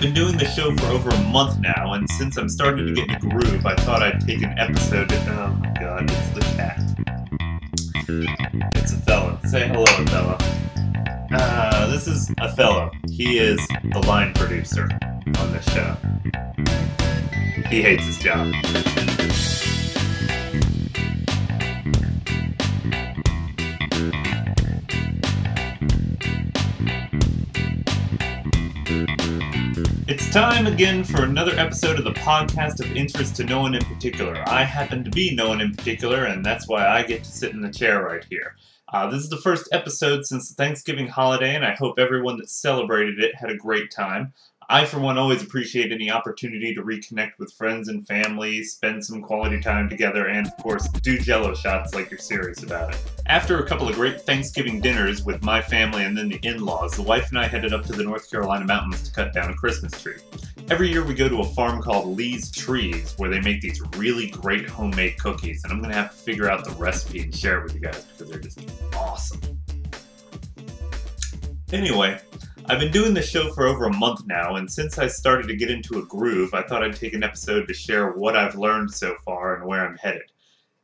been doing the show for over a month now, and since I'm starting to get in the groove, I thought I'd take an episode. Oh my god, it's the cat. It's Othello. Say hello, Othello. This is Othello. He is the line producer on this show. He hates his job. It's time again for another episode of the podcast of interest to no one in particular. I happen to be no one in particular, and that's why I get to sit in the chair right here. This is the first episode since the Thanksgiving holiday, and I hope everyone that celebrated it had a great time. I, for one, always appreciate any opportunity to reconnect with friends and family, spend some quality time together, and, of course, do jell-o shots like you're serious about it. After a couple of great Thanksgiving dinners with my family and then the in-laws, the wife and I headed up to the North Carolina mountains to cut down a Christmas tree. Every year we go to a farm called Lee's Trees, where they make these really great homemade cookies, and I'm going to have to figure out the recipe and share it with you guys because they're just awesome. Anyway, I've been doing this show for over a month now, and since I started to get into a groove, I thought I'd take an episode to share what I've learned so far and where I'm headed.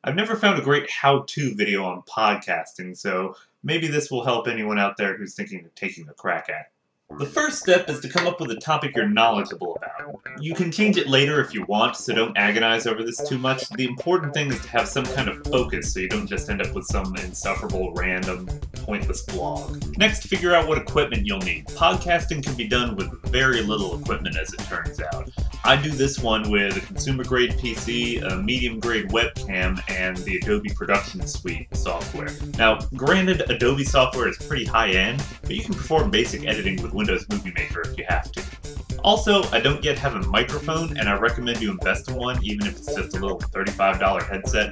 I've never found a great how-to video on podcasting, so maybe this will help anyone out there who's thinking of taking a crack at it. The first step is to come up with a topic you're knowledgeable about. You can change it later if you want, so don't agonize over this too much. The important thing is to have some kind of focus so you don't just end up with some insufferable, random, pointless blog. Next, figure out what equipment you'll need. Podcasting can be done with very little equipment, as it turns out. I do this one with a consumer-grade PC, a medium-grade webcam, and the Adobe Production Suite software. Now, granted, Adobe software is pretty high-end, but you can perform basic editing with Windows Movie Maker if you have to. Also, I don't yet have a microphone, and I recommend you invest in one, even if it's just a little $35 headset.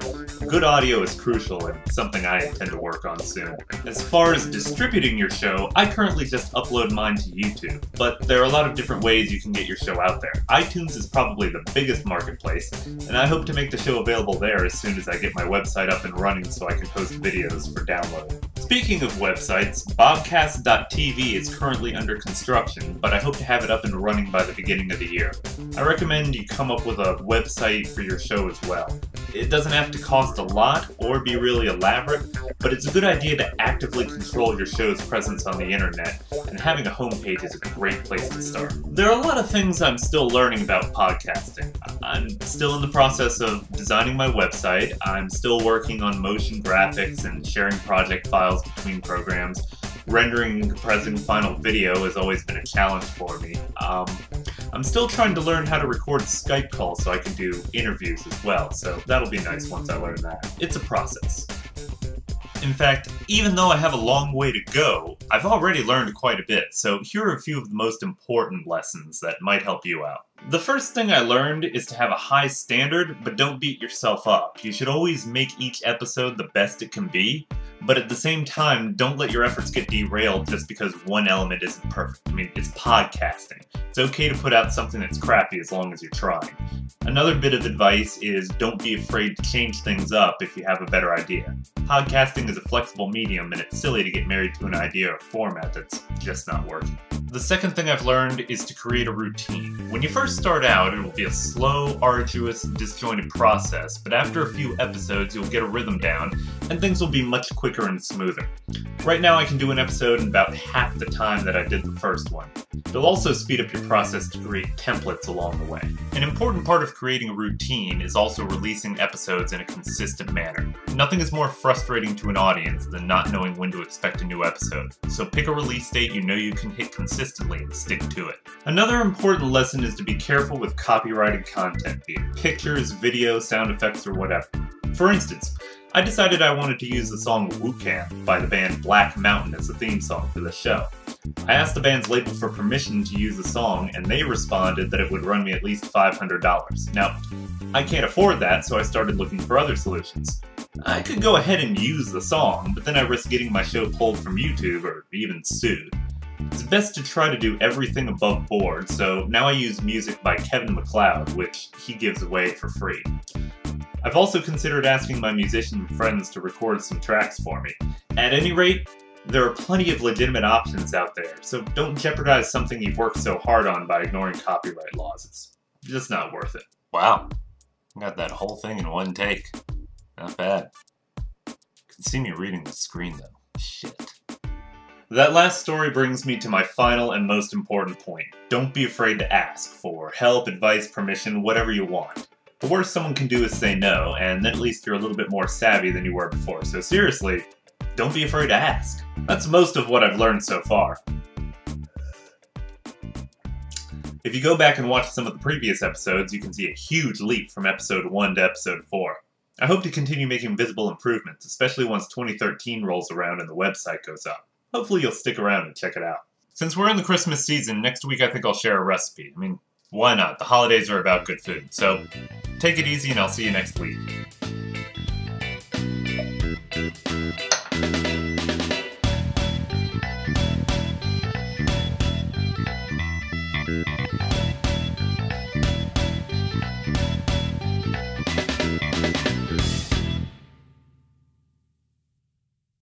Good audio is crucial and something I intend to work on soon. As far as distributing your show, I currently just upload mine to YouTube, but there are a lot of different ways you can get your show out there. iTunes is probably the biggest marketplace, and I hope to make the show available there as soon as I get my website up and running so I can post videos for download. Speaking of websites, Bobcast.tv is currently under construction, but I hope to have it up and running by the beginning of the year. I recommend you come up with a website for your show as well. It doesn't have to cost a lot or be really elaborate, but it's a good idea to actively control your show's presence on the internet, and having a homepage is a great place to start. There are a lot of things I'm still learning about podcasting. I'm still in the process of designing my website, I'm still working on motion graphics and sharing project files between programs. Rendering and compressing final video has always been a challenge for me. I'm still trying to learn how to record Skype calls so I can do interviews as well, so that'll be nice once I learn that. It's a process. In fact, even though I have a long way to go, I've already learned quite a bit, so here are a few of the most important lessons that might help you out. The first thing I learned is to have a high standard, but don't beat yourself up. You should always make each episode the best it can be, but at the same time, don't let your efforts get derailed just because one element isn't perfect. I mean, it's podcasting. It's okay to put out something that's crappy as long as you're trying. Another bit of advice is don't be afraid to change things up if you have a better idea. Podcasting is a flexible medium, and it's silly to get married to an idea or format that's just not working. The second thing I've learned is to create a routine. When you first start out, it will be a slow, arduous, disjointed process, but after a few episodes, you'll get a rhythm down, and things will be much quicker and smoother. Right now, I can do an episode in about half the time that I did the first one. It'll also speed up your process to create templates along the way. An important part of creating a routine is also releasing episodes in a consistent manner. Nothing is more frustrating to an audience than not knowing when to expect a new episode, so pick a release date you know you can hit consistently and stick to it. Another important lesson is to be careful with copyrighted content, be it pictures, video, sound effects, or whatever. For instance, I decided I wanted to use the song Woo-Can by the band Black Mountain as the theme song for the show. I asked the band's label for permission to use the song, and they responded that it would run me at least $500. Now, I can't afford that, so I started looking for other solutions. I could go ahead and use the song, but then I risk getting my show pulled from YouTube or even sued. It's best to try to do everything above board, so now I use music by Kevin MacLeod, which he gives away for free. I've also considered asking my musician friends to record some tracks for me. At any rate, There are plenty of legitimate options out there, so don't jeopardize something you've worked so hard on by ignoring copyright laws. It's just not worth it. Wow. Got that whole thing in one take. Not bad. You can see me reading the screen, though. Shit. That last story brings me to my final and most important point. Don't be afraid to ask for help, advice, permission, whatever you want. The worst someone can do is say no, and then at least you're a little bit more savvy than you were before. So seriously, don't be afraid to ask. That's most of what I've learned so far. If you go back and watch some of the previous episodes, you can see a huge leap from episode 1 to episode 4. I hope to continue making visible improvements, especially once 2013 rolls around and the website goes up. Hopefully you'll stick around and check it out. Since we're in the Christmas season, next week I think I'll share a recipe. I mean, why not? The holidays are about good food. So, take it easy and I'll see you next week.